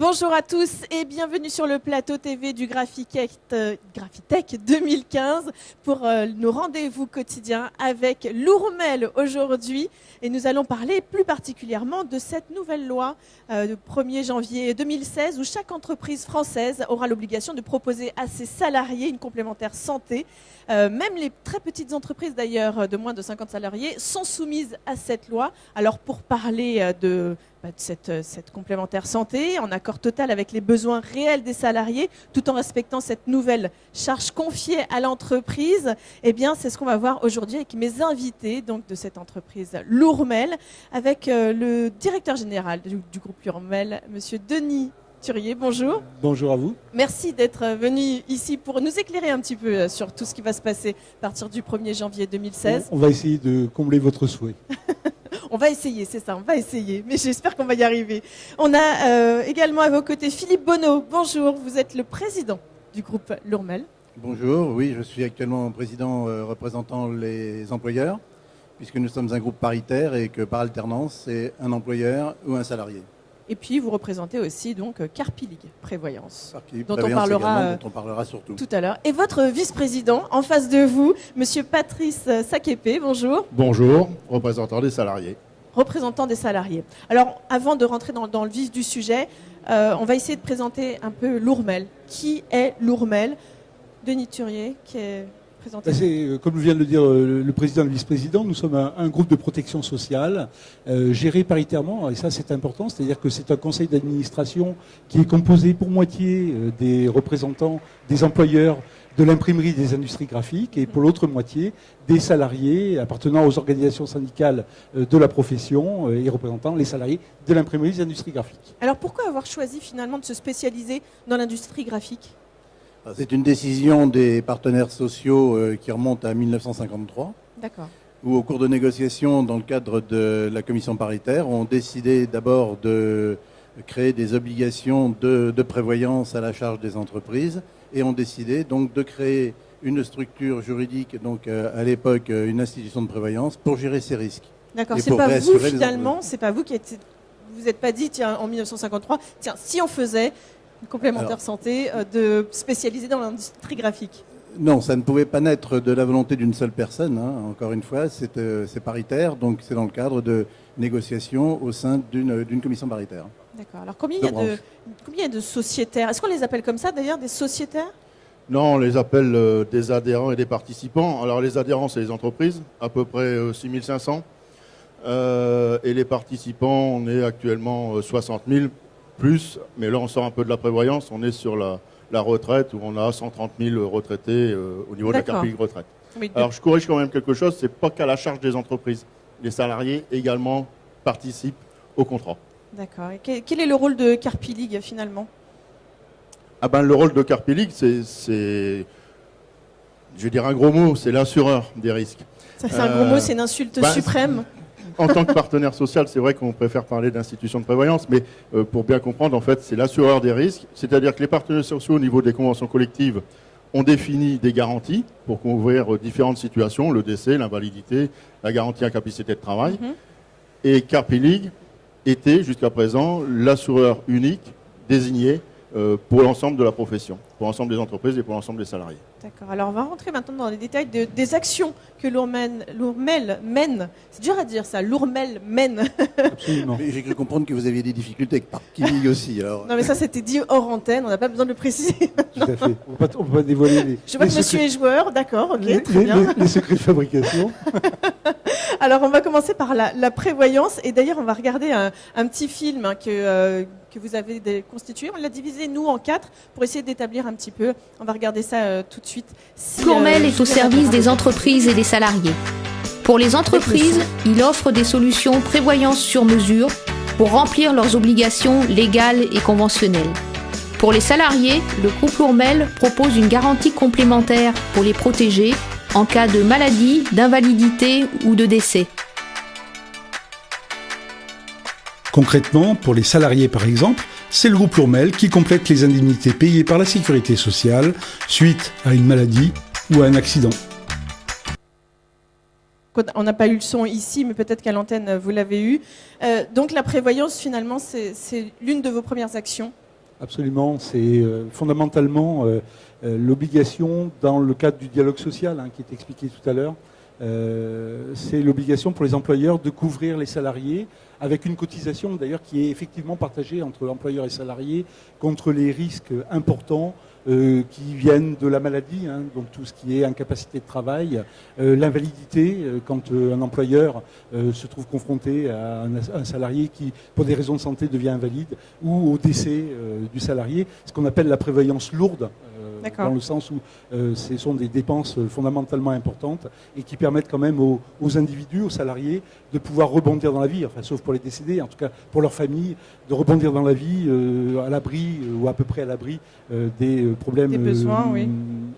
Bonjour à tous et bienvenue sur le plateau TV du Graphitech 2015 pour nos rendez-vous quotidiens avec l'Ourmel aujourd'hui. Et nous allons parler plus particulièrement de cette nouvelle loi du 1er janvier 2016 où chaque entreprise française aura l'obligation de proposer à ses salariés une complémentaire santé. Même les très petites entreprises d'ailleurs de moins de 50 salariés sont soumises à cette loi. Alors pour parler de cette complémentaire santé en accord total avec les besoins réels des salariés tout en respectant cette nouvelle charge confiée à l'entreprise, eh bien c'est ce qu'on va voir aujourd'hui avec mes invités donc, de cette entreprise l'Ourmel avec le directeur général du groupe l'Ourmel, monsieur Denis Thurier. Bonjour. Bonjour à vous. Merci d'être venu ici pour nous éclairer un petit peu sur tout ce qui va se passer à partir du 1er janvier 2016. On va essayer de combler votre souhait. On va essayer, c'est ça, on va essayer, mais j'espère qu'on va y arriver. On a également à vos côtés Philippe Bonneau. Bonjour, vous êtes le président du groupe l'Ourmel. Bonjour, oui, je suis actuellement président représentant les employeurs, puisque nous sommes un groupe paritaire et que par alternance, c'est un employeur ou un salarié. Et puis vous représentez aussi donc Carpilig Prévoyance, dont on parlera surtout tout à l'heure. Et votre vice-président en face de vous, monsieur Patrice Saképé, bonjour. Bonjour, représentant des salariés. Représentant des salariés. Alors avant de rentrer dans le vif du sujet, on va essayer de présenter un peu l'Ourmel. Qui est l'Ourmel? Denis Thurier, qui est présenté. C'est, comme vient de le dire le président et le vice-président, nous sommes un groupe de protection sociale géré paritairement, et ça c'est important, c'est-à-dire que c'est un conseil d'administration qui est composé pour moitié des représentants des employeurs de l'imprimerie des industries graphiques et pour l'autre moitié des salariés appartenant aux organisations syndicales de la profession et représentant les salariés de l'imprimerie des industries graphiques. Alors pourquoi avoir choisi finalement de se spécialiser dans l'industrie graphique ? C'est une décision des partenaires sociaux qui remonte à 1953. D'accord. Où au cours de négociations dans le cadre de la commission paritaire, ont décidé d'abord de créer des obligations de prévoyance à la charge des entreprises et ont décidé donc de créer une structure juridique, donc à l'époque une institution de prévoyance pour gérer ces risques. D'accord, c'est pas vous finalement, c'est pas vous qui vous n'êtes pas dit tiens en 1953, tiens si on faisait une complémentaire santé de spécialisée dans l'industrie graphique. Non, ça ne pouvait pas naître de la volonté d'une seule personne. Encore une fois, c'est paritaire, donc c'est dans le cadre de négociations au sein d'une commission paritaire. D'accord. Alors combien il y a de sociétaires? Est-ce qu'on les appelle comme ça d'ailleurs, des sociétaires? Non, on les appelle des adhérents et des participants. Alors les adhérents, c'est les entreprises, à peu près 6500. Et les participants, on est actuellement 60 000 plus. Mais là, on sort un peu de la prévoyance. On est sur la retraite où on a 130 000 retraités au niveau de la Carpilig retraite. Oui, alors je corrige quand même quelque chose, c'est pas qu'à la charge des entreprises. Les salariés également participent au contrat. D'accord. Et quel est le rôle de Carpilig finalement? Le rôle de Carpilig, c'est, je vais dire un gros mot, c'est l'assureur des risques. Ça c'est un gros mot, c'est une insulte suprême. En tant que partenaire social, c'est vrai qu'on préfère parler d'institution de prévoyance, mais pour bien comprendre, en fait, c'est l'assureur des risques. C'est-à-dire que les partenaires sociaux, au niveau des conventions collectives, ont défini des garanties pour couvrir différentes situations, le décès, l'invalidité, la garantie incapacité de travail. Et Carpilig était, jusqu'à présent, l'assureur unique désigné pour l'ensemble de la profession, pour l'ensemble des entreprises et pour l'ensemble des salariés. D'accord. Alors on va rentrer maintenant dans les détails des actions que l'Ourmel mène. C'est dur à dire ça, l'Ourmel mène. Absolument. J'ai cru comprendre que vous aviez des difficultés avec Carpilig aussi. Alors. Non mais ça c'était dit hors antenne, on n'a pas besoin de le préciser. Tout à fait. On ne peut pas dévoiler les. Je vois que monsieur est joueur, d'accord, ok, très bien. Les secrets de fabrication. Alors on va commencer par la prévoyance et d'ailleurs on va regarder un petit film que vous avez constitué. On l'a divisé nous en 4 pour essayer d'établir un petit peu. On va regarder ça tout de suite. l'Ourmel est au service des entreprises et des salariés. Pour les entreprises, il offre des solutions prévoyance sur mesure pour remplir leurs obligations légales et conventionnelles. Pour les salariés, le groupe l'Ourmel propose une garantie complémentaire pour les protéger en cas de maladie, d'invalidité ou de décès. Concrètement, pour les salariés par exemple, c'est le groupe l'Ourmel qui complète les indemnités payées par la sécurité sociale suite à une maladie ou à un accident. On n'a pas eu le son ici, mais peut-être qu'à l'antenne, vous l'avez eu. Donc la prévoyance, finalement, c'est l'une de vos premières actions Absolument, c'est fondamentalement l'obligation dans le cadre du dialogue social qui est expliqué tout à l'heure. C'est l'obligation pour les employeurs de couvrir les salariés avec une cotisation d'ailleurs qui est effectivement partagée entre employeurs et salariés contre les risques importants qui viennent de la maladie, donc tout ce qui est incapacité de travail, l'invalidité, quand un employeur se trouve confronté à un salarié qui, pour des raisons de santé, devient invalide, ou au décès du salarié, ce qu'on appelle la prévoyance lourde, dans le sens où ce sont des dépenses fondamentalement importantes et qui permettent quand même aux individus, aux salariés, de pouvoir rebondir dans la vie, enfin, sauf pour les décédés, en tout cas pour leur famille, de rebondir dans la vie à l'abri ou à peu près à l'abri des problèmes besoins,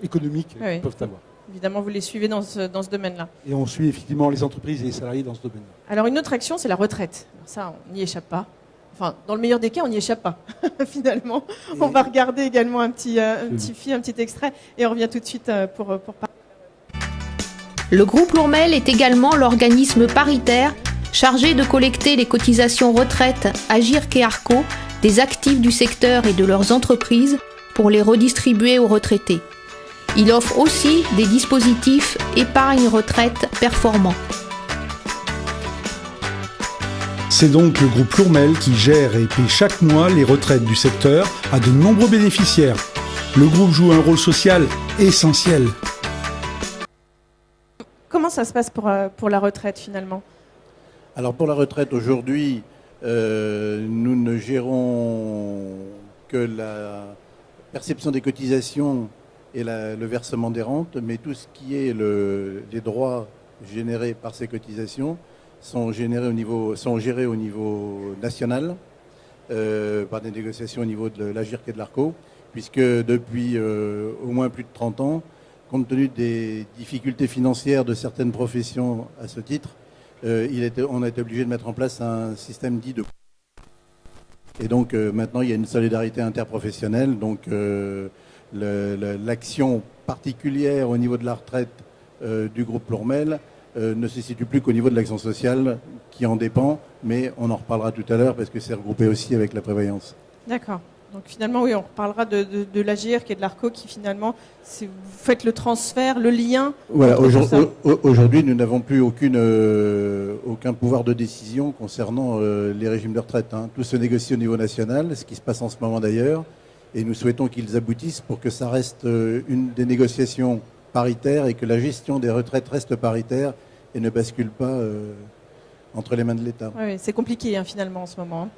économiques qu'ils peuvent avoir. Évidemment, vous les suivez dans ce domaine-là. Et on suit effectivement les entreprises et les salariés dans ce domaine-là. Alors une autre action, c'est la retraite. Ça, on n'y échappe pas. Enfin, dans le meilleur des cas, on n'y échappe pas, finalement. On va regarder également un petit extrait et on revient tout de suite pour parler. Le groupe Lourmel est également l'organisme paritaire chargé de collecter les cotisations retraite Agirc et Arco des actifs du secteur et de leurs entreprises pour les redistribuer aux retraités. Il offre aussi des dispositifs épargne retraite performants. C'est donc le groupe Lourmel qui gère et paie chaque mois les retraites du secteur à de nombreux bénéficiaires. Le groupe joue un rôle social essentiel. Comment ça se passe pour la retraite finalement ? Alors pour la retraite aujourd'hui, nous ne gérons que la perception des cotisations et le versement des rentes, mais tout ce qui est les droits générés par ces cotisations sont gérés au niveau national par des négociations au niveau de l'Agirc et de l'Arco, puisque depuis au moins plus de 30 ans, compte tenu des difficultés financières de certaines professions à ce titre, on a été obligé de mettre en place un système dit de... Et donc maintenant, il y a une solidarité interprofessionnelle, donc l'action particulière au niveau de la retraite du groupe Lourmel ne se situe plus qu'au niveau de l'action sociale qui en dépend, mais on en reparlera tout à l'heure parce que c'est regroupé aussi avec la prévoyance. D'accord. Donc finalement, oui, on reparlera de l'Agirc et de l'Arco qui finalement, vous faites le transfert, le lien. Voilà, aujourd'hui, nous n'avons plus aucun pouvoir de décision concernant les régimes de retraite. Tout se négocie au niveau national, ce qui se passe en ce moment d'ailleurs, et nous souhaitons qu'ils aboutissent pour que ça reste une des négociations paritaires et que la gestion des retraites reste paritaire et ne bascule pas entre les mains de l'État. Oui, c'est compliqué finalement en ce moment.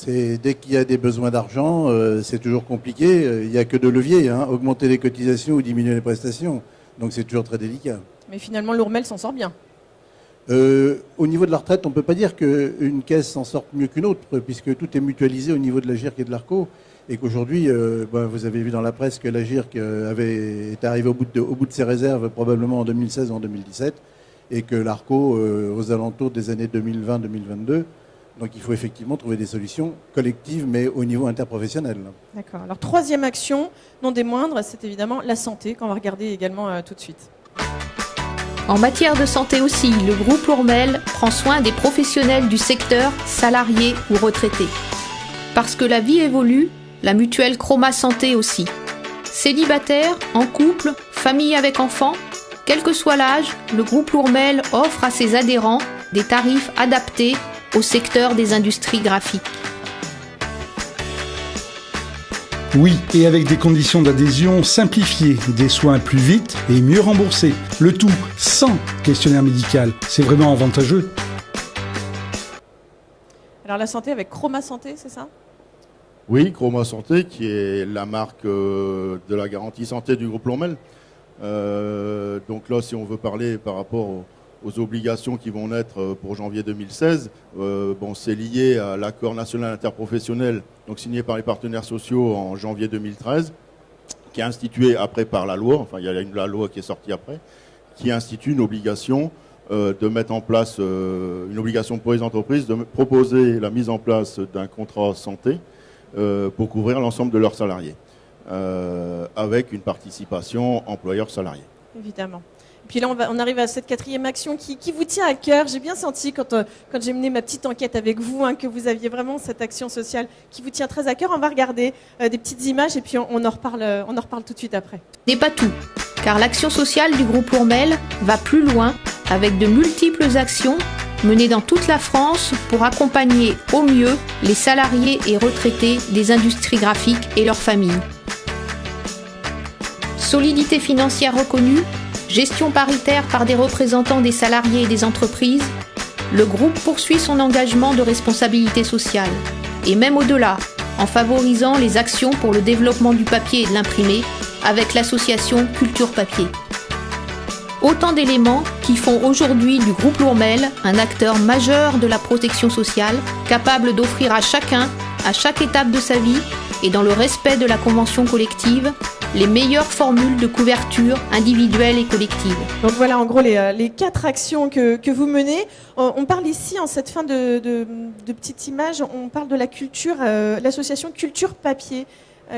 Dès qu'il y a des besoins d'argent, c'est toujours compliqué. Il n'y a que deux leviers, augmenter les cotisations ou diminuer les prestations. Donc c'est toujours très délicat. Mais finalement, Lourmel s'en sort bien. Au niveau de la retraite, on ne peut pas dire qu'une caisse s'en sorte mieux qu'une autre, puisque tout est mutualisé au niveau de l'Agirc et de l'Arco. Et qu'aujourd'hui, vous avez vu dans la presse que l'Agirc est arrivé au bout de ses réserves probablement en 2016 ou en 2017, et que l'Arco aux alentours des années 2020-2022. Donc il faut effectivement trouver des solutions collectives, mais au niveau interprofessionnel. D'accord. Alors troisième action, non des moindres, c'est évidemment la santé, qu'on va regarder également tout de suite. En matière de santé aussi, le groupe Lourmel prend soin des professionnels du secteur, salariés ou retraités. Parce que la vie évolue, la mutuelle Chroma Santé aussi. Célibataires, en couple, famille avec enfants, quel que soit l'âge, le groupe Lourmel offre à ses adhérents des tarifs adaptés au secteur des industries graphiques. Oui, et avec des conditions d'adhésion simplifiées, des soins plus vite et mieux remboursés. Le tout sans questionnaire médical. C'est vraiment avantageux. Alors la santé avec Chroma Santé, c'est ça ? Oui, Chroma Santé, qui est la marque de la garantie santé du groupe Lourmel. Donc là, si on veut parler par rapport aux obligations qui vont naître pour janvier 2016, c'est lié à l'accord national interprofessionnel donc signé par les partenaires sociaux en janvier 2013, qui est institué après par la loi, enfin il y a la loi qui est sortie après, qui institue une obligation de mettre en place, une obligation pour les entreprises de proposer la mise en place d'un contrat santé pour couvrir l'ensemble de leurs salariés, avec une participation employeur-salarié. Évidemment. Puis là, on arrive à cette 4e action qui vous tient à cœur. J'ai bien senti quand j'ai mené ma petite enquête avec vous que vous aviez vraiment cette action sociale qui vous tient très à cœur. On va regarder des petites images et puis on en reparle tout de suite après. Ce n'est pas tout, car l'action sociale du groupe Lourmel va plus loin avec de multiples actions menées dans toute la France pour accompagner au mieux les salariés et retraités des industries graphiques et leurs familles. Solidité financière reconnue, gestion paritaire par des représentants des salariés et des entreprises, le groupe poursuit son engagement de responsabilité sociale, et même au-delà, en favorisant les actions pour le développement du papier et de l'imprimé avec l'association Culture Papier. Autant d'éléments qui font aujourd'hui du groupe Lourmel un acteur majeur de la protection sociale, capable d'offrir à chacun, à chaque étape de sa vie, et dans le respect de la convention collective, les meilleures formules de couverture individuelle et collective. Donc voilà en gros les 4 actions que vous menez. On parle ici, en cette fin de petite image, on parle de la culture, l'association Culture Papier.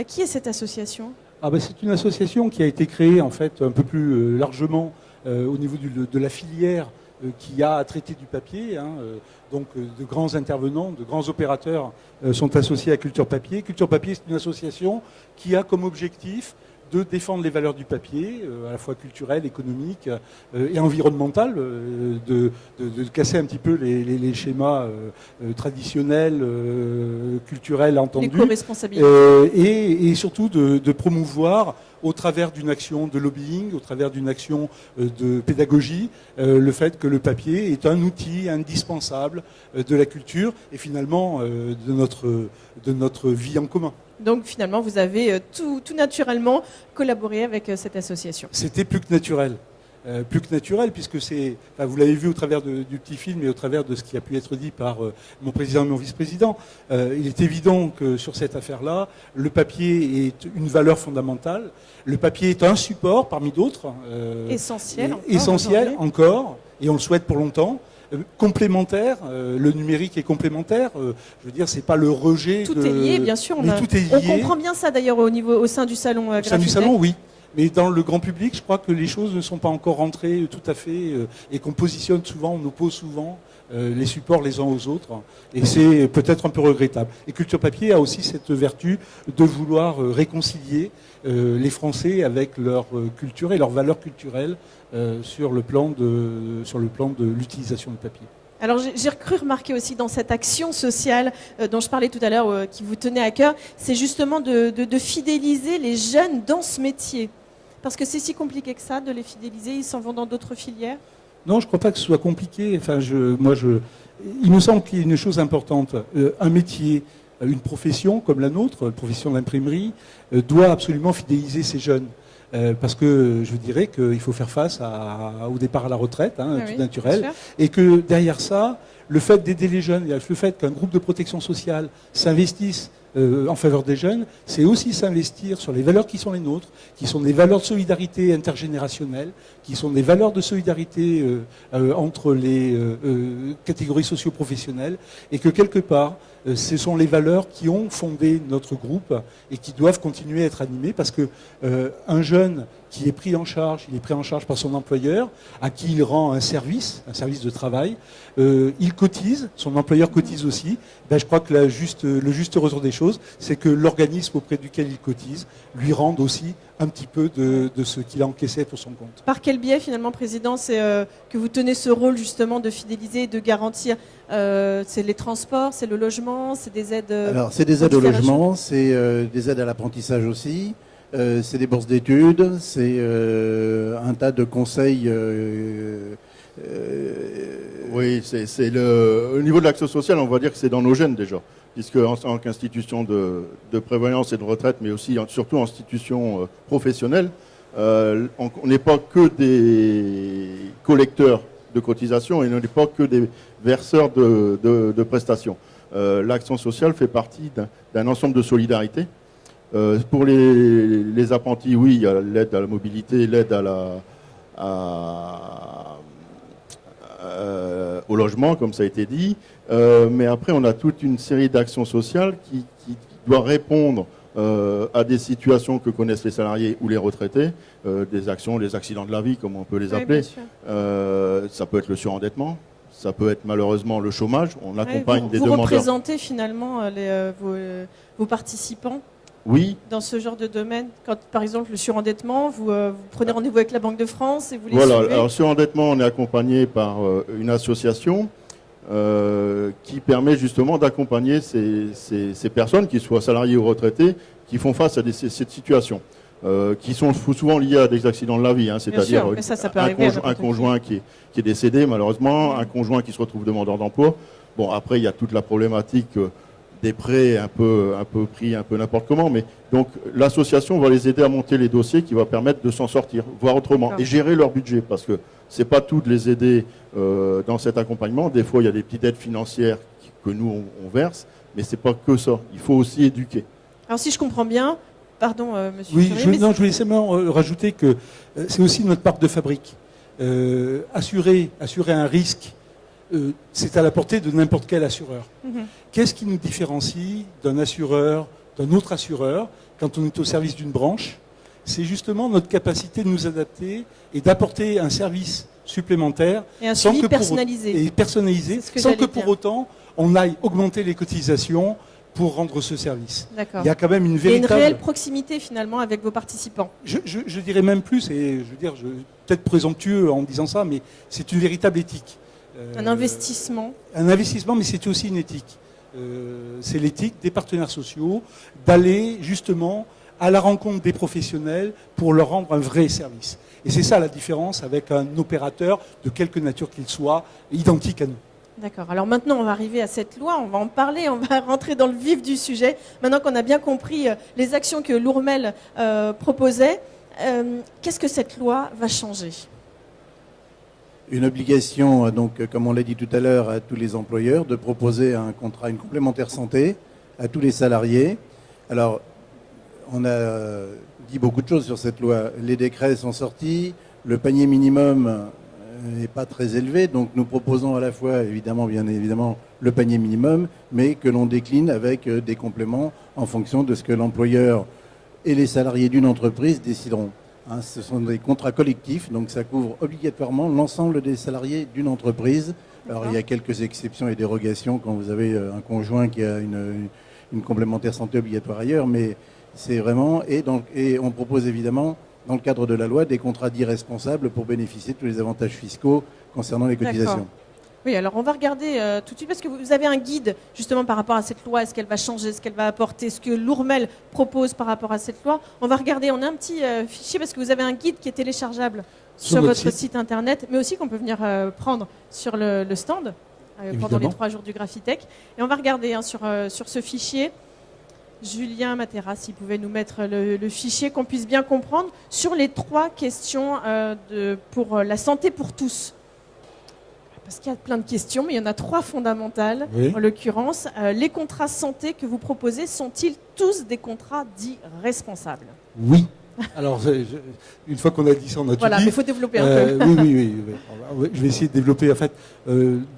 Qui est cette association ? C'est une association qui a été créée en fait un peu plus largement au niveau de la filière qui a traité du papier. Donc de grands intervenants, de grands opérateurs sont associés à Culture Papier. Culture Papier, c'est une association qui a comme objectif de défendre les valeurs du papier, à la fois culturelles, économiques et environnementales, de casser un petit peu les schémas traditionnels, culturels entendus. L'éco-responsabilité. Et surtout de promouvoir au travers d'une action de lobbying, au travers d'une action de pédagogie, le fait que le papier est un outil indispensable de la culture et finalement de notre vie en commun. Donc finalement, vous avez tout naturellement collaboré avec cette association. C'était plus que naturel. Puisque vous l'avez vu au travers du petit film et au travers de ce qui a pu être dit par mon président et mon vice-président. Il est évident que sur cette affaire-là, le papier est une valeur fondamentale. Le papier est un support parmi d'autres. Essentiel encore, et on le souhaite pour longtemps. Complémentaire, le numérique est complémentaire. Je veux dire, c'est pas le rejet. Tout est lié, bien sûr. Tout est lié. On comprend bien ça d'ailleurs au sein du salon. Au sein du salon, oui. Mais dans le grand public, je crois que les choses ne sont pas encore rentrées tout à fait et qu'on positionne souvent, on oppose souvent les supports les uns aux autres. Et c'est peut-être un peu regrettable. Et Culture Papier a aussi cette vertu de vouloir réconcilier les Français avec leur culture et leurs valeurs culturelles sur le plan de l'utilisation du papier. Alors j'ai cru remarquer aussi dans cette action sociale dont je parlais tout à l'heure, qui vous tenait à cœur, c'est justement de fidéliser les jeunes dans ce métier. Parce que c'est si compliqué que ça de les fidéliser, ils s'en vont dans d'autres filières ? Non, je ne crois pas que ce soit compliqué. Il me semble qu'il y a une chose importante. Un métier, une profession comme la nôtre, la profession d'imprimerie, doit absolument fidéliser ces jeunes. Parce que je dirais qu'il faut faire face au départ à la retraite, tout naturel, et que derrière ça, le fait d'aider les jeunes, le fait qu'un groupe de protection sociale s'investisse en faveur des jeunes, c'est aussi s'investir sur les valeurs qui sont les nôtres, qui sont des valeurs de solidarité intergénérationnelle, qui sont des valeurs de solidarité entre les catégories socio-professionnelles, et que quelque part, ce sont les valeurs qui ont fondé notre groupe et qui doivent continuer à être animées, parce que un jeune qui est pris en charge, il est pris en charge par son employeur, à qui il rend un service de travail, il cotise, son employeur cotise aussi. Je crois que le juste retour des choses, c'est que l'organisme auprès duquel il cotise lui rende aussi un petit peu de ce qu'il a encaissé pour son compte. Par quel biais finalement, Président, c'est que vous tenez ce rôle justement de fidéliser et de garantir c'est les transports, c'est le logement, c'est des aides Alors c'est des aides au logement, c'est des aides à l'apprentissage aussi. C'est des bourses d'études, c'est un tas de conseils. Oui, au niveau de l'action sociale, on va dire que c'est dans nos gènes déjà, puisque en tant qu'institution de prévoyance et de retraite, mais aussi surtout institution professionnelle, on n'est pas que des collecteurs de cotisations et on n'est pas que des verseurs de prestations. L'action sociale fait partie d'un ensemble de solidarité. Pour les apprentis, oui, il y a l'aide à la mobilité, l'aide au logement, comme ça a été dit. Mais après, on a toute une série d'actions sociales qui doivent répondre à des situations que connaissent les salariés ou les retraités, des actions, les accidents de la vie, comme on peut les appeler. Ça peut être le surendettement, ça peut être malheureusement le chômage. On accompagne des demandeurs. Vous représentez finalement vos participants dans ce genre de domaine. Quand, par exemple, le surendettement, vous prenez rendez-vous avec la Banque de France et vous les suivez. Alors surendettement, on est accompagné par une association qui permet justement d'accompagner ces personnes, qu'ils soient salariés ou retraités, qui font face à cette situation, qui sont souvent liées à des accidents de la vie, c'est-à-dire un conjoint qui est décédé malheureusement, un conjoint qui se retrouve demandeur d'emploi. Bon, après, il y a toute la problématique des prêts un peu pris, un peu n'importe comment, mais donc l'association va les aider à monter les dossiers qui va permettre de s'en sortir, voir autrement, et gérer leur budget, parce que c'est pas tout de les aider dans cet accompagnement. Des fois, il y a des petites aides financières que nous on verse, mais c'est pas que ça. Il faut aussi éduquer. Alors, si je comprends bien, pardon, monsieur. Oui, je voulais simplement rajouter que c'est aussi notre marque de fabrique. Assurer un risque, c'est à la portée de n'importe quel assureur. Qu'est-ce qui nous différencie d'un assureur, d'un autre assureur, quand on est au service d'une branche? C'est justement notre capacité de nous adapter et d'apporter un service supplémentaire et un suivi personnalisé, sans que pour autant on aille augmenter les cotisations pour rendre ce service. D'accord. Il y a quand même une véritable... Et une réelle proximité finalement avec vos participants. Je dirais même plus, et je veux dire, peut-être présomptueux en disant ça, mais c'est une véritable éthique. Un investissement. Un investissement, mais c'est aussi une éthique. C'est l'éthique des partenaires sociaux, d'aller justement à la rencontre des professionnels pour leur rendre un vrai service. Et c'est ça la différence avec un opérateur, de quelque nature qu'il soit, identique à nous. D'accord. Alors maintenant, on va arriver à cette loi, on va en parler, on va rentrer dans le vif du sujet. Maintenant qu'on a bien compris les actions que l'Ourmel proposait, qu'est-ce que cette loi va changer ? Une obligation, donc, comme on l'a dit tout à l'heure, à tous les employeurs de proposer un contrat, une complémentaire santé à tous les salariés. Alors, on a dit beaucoup de choses sur cette loi. Les décrets sont sortis, le panier minimum n'est pas très élevé, donc nous proposons à la fois, bien évidemment, le panier minimum, mais que l'on décline avec des compléments en fonction de ce que l'employeur et les salariés d'une entreprise décideront. Ce sont des contrats collectifs, donc ça couvre obligatoirement l'ensemble des salariés d'une entreprise. Alors il y a quelques exceptions et dérogations quand vous avez un conjoint qui a une complémentaire santé obligatoire ailleurs, mais c'est vraiment... Et on propose évidemment, dans le cadre de la loi, des contrats dits responsables pour bénéficier de tous les avantages fiscaux concernant les cotisations. D'accord. Oui, alors on va regarder tout de suite, parce que vous avez un guide justement par rapport à cette loi, est-ce qu'elle va changer, est-ce qu'elle va apporter, ce que l'Ourmel propose par rapport à cette loi. On va regarder, on a un petit fichier, parce que vous avez un guide qui est téléchargeable sur votre site internet, mais aussi qu'on peut venir prendre sur le stand pendant les 3 jours du Graphitech. Et on va regarder sur ce fichier. Julien Matera, s'il pouvait nous mettre le fichier, qu'on puisse bien comprendre sur les 3 questions pour la santé pour tous. Parce qu'il y a plein de questions, mais il y en a 3 fondamentales, en l'occurrence. Les contrats santé que vous proposez sont-ils tous des contrats dits responsables ? Oui. Alors, une fois qu'on a dit ça, on a tout dit. Voilà, mais il faut développer un peu. Oui. Je vais essayer de développer, en fait,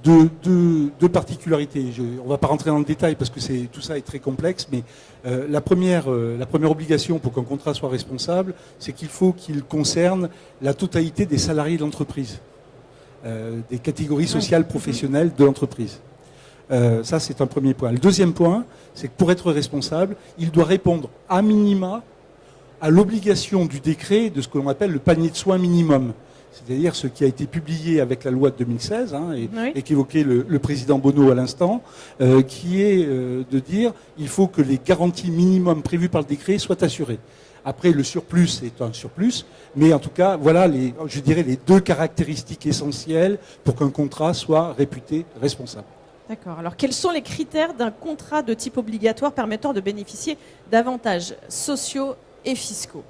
deux particularités. On ne va pas rentrer dans le détail parce que tout ça est très complexe, mais la première obligation pour qu'un contrat soit responsable, c'est qu'il faut qu'il concerne la totalité des salariés de l'entreprise. Des catégories sociales professionnelles de l'entreprise. Ça, c'est un premier point. Le deuxième point, c'est que pour être responsable, il doit répondre à minima à l'obligation du décret de ce que l'on appelle le panier de soins minimum. C'est-à-dire ce qui a été publié avec la loi de 2016 et qu'évoquait le président Bonneau à l'instant, qui est de dire il faut que les garanties minimum prévues par le décret soient assurées. Après, le surplus est un surplus, mais en tout cas, voilà les 2 caractéristiques essentielles pour qu'un contrat soit réputé responsable. D'accord. Alors, quels sont les critères d'un contrat de type obligatoire permettant de bénéficier d'avantages sociaux et fiscaux ?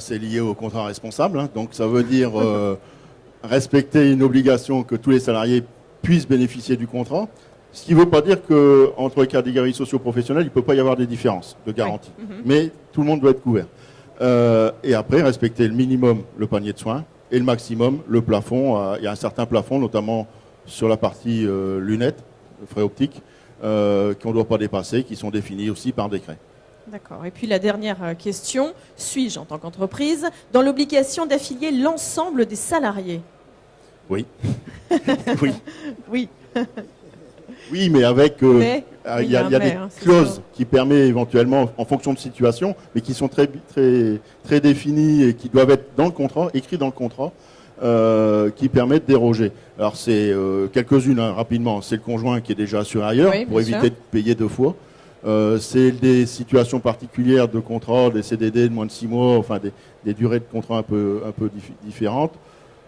C'est lié au contrat responsable, donc ça veut dire respecter une obligation que tous les salariés puissent bénéficier du contrat. Ce qui ne veut pas dire qu'entre les catégories socio-professionnelles, il ne peut pas y avoir des différences de garantie. Mais tout le monde doit être couvert. Et après, respecter le minimum, le panier de soins, et le maximum, le plafond. Il y a un certain plafond, notamment sur la partie lunettes, frais optiques, qu'on ne doit pas dépasser, qui sont définis aussi par décret. D'accord. Et puis la dernière question, suis-je en tant qu'entreprise dans l'obligation d'affilier l'ensemble des salariés? Oui. Oui. Oui. Oui, mais avec Mais, oui, il y a un mais, des hein, c'est clauses sûr. qui permettent éventuellement, en fonction de situation, mais qui sont très définies et qui doivent être dans le contrat, écrits dans le contrat, qui permettent de déroger. Alors c'est quelques-unes rapidement. C'est le conjoint qui est déjà assuré ailleurs Oui, pour bien éviter sûr. de payer deux fois. C'est des situations particulières de contrat, des CDD de moins de 6 mois, enfin des durées de contrat un peu différentes.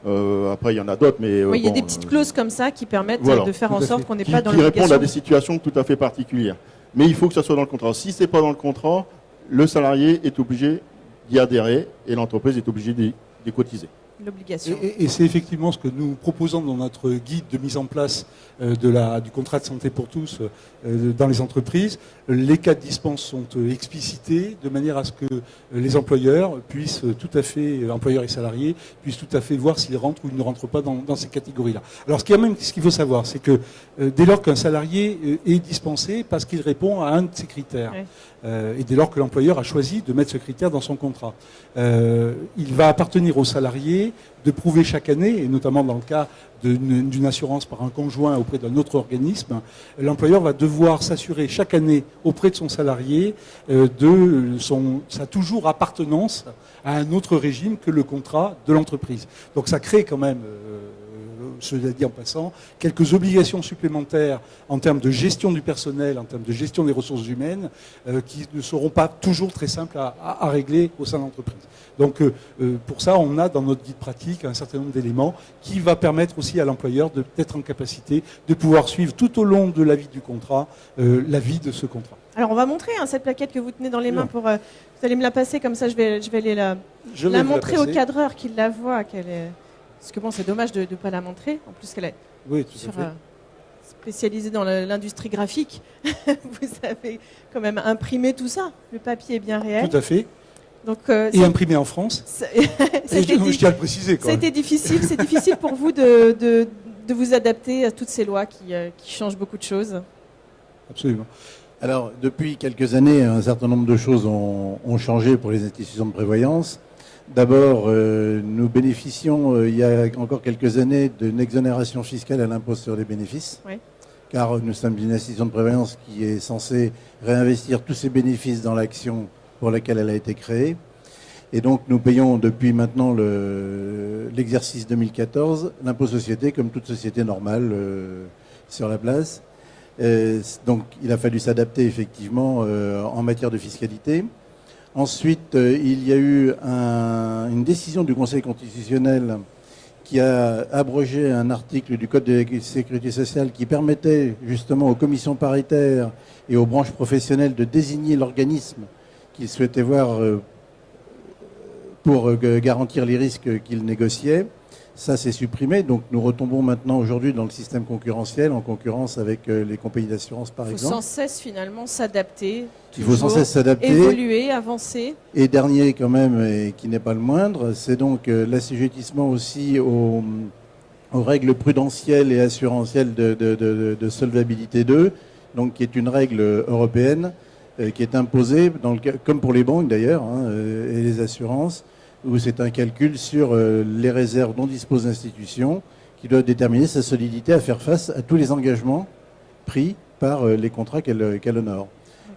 Après, il y en a d'autres, mais Oui, il y a bon, des petites clauses comme ça qui permettent voilà, de faire tout en à sorte fait. qu'on n'est qui pas dans répondent à l'obligation. des situations tout à fait particulières. Mais il faut que ça soit dans le contrat. Si c'est pas dans le contrat, le salarié est obligé d'y adhérer et l'entreprise est obligée d'y cotiser. L'obligation. Et c'est effectivement ce que nous proposons dans notre guide de mise en place du contrat de santé pour tous dans les entreprises. Les cas de dispense sont explicités de manière à ce que les employeurs puissent tout à fait, employeurs et salariés, puissent tout à fait voir s'ils rentrent ou ils ne rentrent pas dans ces catégories-là. Alors ce qu'il faut savoir, c'est que dès lors qu'un salarié est dispensé parce qu'il répond à un de ces critères, Ouais. et dès lors que l'employeur a choisi de mettre ce critère dans son contrat, il va appartenir au salarié de prouver chaque année, et notamment dans le cas d'une assurance par un conjoint auprès d'un autre organisme, l'employeur va devoir s'assurer chaque année auprès de son salarié de sa toujours appartenance à un autre régime que le contrat de l'entreprise. Donc ça crée quand même, cela dit en passant, quelques obligations supplémentaires en termes de gestion du personnel, en termes de gestion des ressources humaines, qui ne seront pas toujours très simples à régler au sein de l'entreprise. Donc pour ça, on a dans notre guide pratique un certain nombre d'éléments qui va permettre aussi à l'employeur d'être en capacité de pouvoir suivre tout au long de la vie du contrat, la vie de ce contrat. Alors on va montrer cette plaquette que vous tenez dans les mains. Bien. Vous allez me la passer comme ça, je vais aller Je vais la vous montrer au passer. cadreur qu'il la voit. Parce que bon, c'est dommage de ne pas la montrer. En plus qu'elle est Oui, tout à fait. spécialisée dans l'industrie graphique. Vous avez quand même imprimé tout ça. Le papier est bien réel. Tout à fait. Donc, Et imprimé en France. Et je tiens à le préciser. Quand même. C'était difficile. C'est difficile pour vous de vous adapter à toutes ces lois qui changent beaucoup de choses. Absolument. Alors, depuis quelques années, un certain nombre de choses ont changé pour les institutions de prévoyance. D'abord, nous bénéficions, il y a encore quelques années, d'une exonération fiscale à l'impôt sur les bénéfices. Oui. Car nous sommes une institution de prévoyance qui est censée réinvestir tous ses bénéfices dans l'action pour laquelle elle a été créée. Et donc, nous payons depuis maintenant l'exercice 2014 l'impôt société comme toute société normale sur la place. Donc, il a fallu s'adapter effectivement en matière de fiscalité. Ensuite, il y a eu une décision du Conseil constitutionnel qui a abrogé un article du Code de la sécurité sociale qui permettait justement aux commissions paritaires et aux branches professionnelles de désigner l'organisme qu'ils souhaitaient voir pour garantir les risques qu'ils négociaient. Ça, c'est supprimé. Donc, nous retombons maintenant aujourd'hui dans le système concurrentiel, en concurrence avec les compagnies d'assurance, par Il faut exemple. sans cesse finalement s'adapter. Il faut sans toujours cesse s'adapter. évoluer, avancer. Et dernier quand même, et qui n'est pas le moindre, c'est donc l'assujettissement aussi aux règles prudentielles et assurantielles de solvabilité 2, donc qui est une règle européenne qui est imposée, comme pour les banques d'ailleurs, et les assurances, où c'est un calcul sur les réserves dont dispose l'institution qui doit déterminer sa solidité à faire face à tous les engagements pris par les contrats qu'elle honore.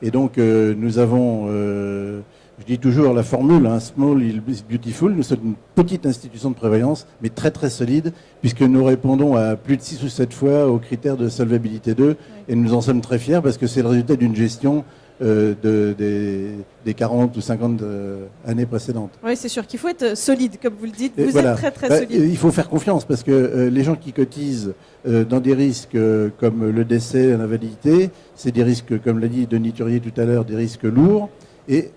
Et donc nous avons, je dis toujours la formule, small is beautiful, nous sommes une petite institution de prévoyance, mais très très solide, puisque nous répondons à plus de 6 ou 7 fois aux critères de solvabilité 2, et nous en sommes très fiers parce que c'est le résultat d'une gestion des 40 ou 50 années précédentes. Oui, c'est sûr qu'il faut être solide, comme vous le dites. Et Vous voilà. êtes très très solide. Il faut faire confiance parce que les gens qui cotisent dans des risques comme le décès, l'invalidité, c'est des risques, comme l'a dit Denis Turier tout à l'heure, des risques lourds et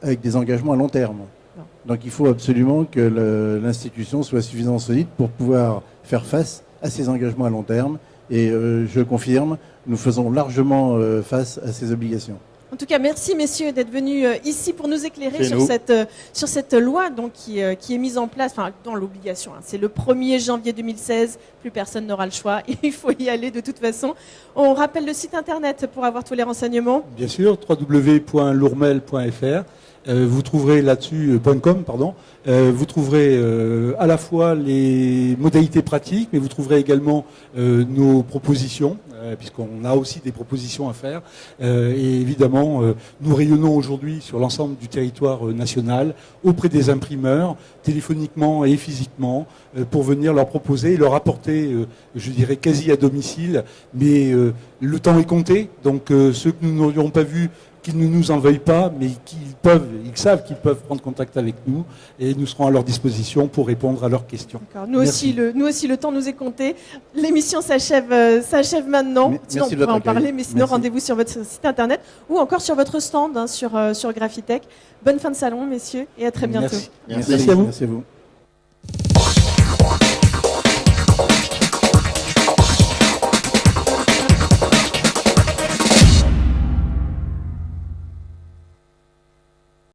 avec des engagements à long terme. Non. Donc il faut absolument que l'institution soit suffisamment solide pour pouvoir faire face à ces engagements à long terme. Et je confirme, nous faisons largement face à ces obligations. En tout cas, merci messieurs d'être venus ici pour nous éclairer C'est sur cette loi donc, qui est mise en place, enfin dans l'obligation. C'est le 1er janvier 2016, plus personne n'aura le choix, il faut y aller de toute façon. On rappelle le site internet pour avoir tous les renseignements. Bien sûr, www.lourmel.fr. Vous trouverez là-dessus, .com, pardon, vous trouverez à la fois les modalités pratiques, mais vous trouverez également nos propositions, puisqu'on a aussi des propositions à faire. Et évidemment, nous rayonnons aujourd'hui sur l'ensemble du territoire national, auprès des imprimeurs, téléphoniquement et physiquement, pour venir leur proposer et leur apporter, je dirais, quasi à domicile. Mais le temps est compté, donc ceux que nous n'aurions pas vus, qu'ils ne nous en veuillent pas, mais ils savent qu'ils peuvent prendre contact avec nous et nous serons à leur disposition pour répondre à leurs questions. Nous aussi, le temps nous est compté. L'émission s'achève maintenant. Sinon, on pourra en parler, mais sinon, rendez-vous sur votre site internet ou encore sur votre stand sur Graphitech. Bonne fin de salon, messieurs, et à très bientôt. Merci à vous. Merci à vous.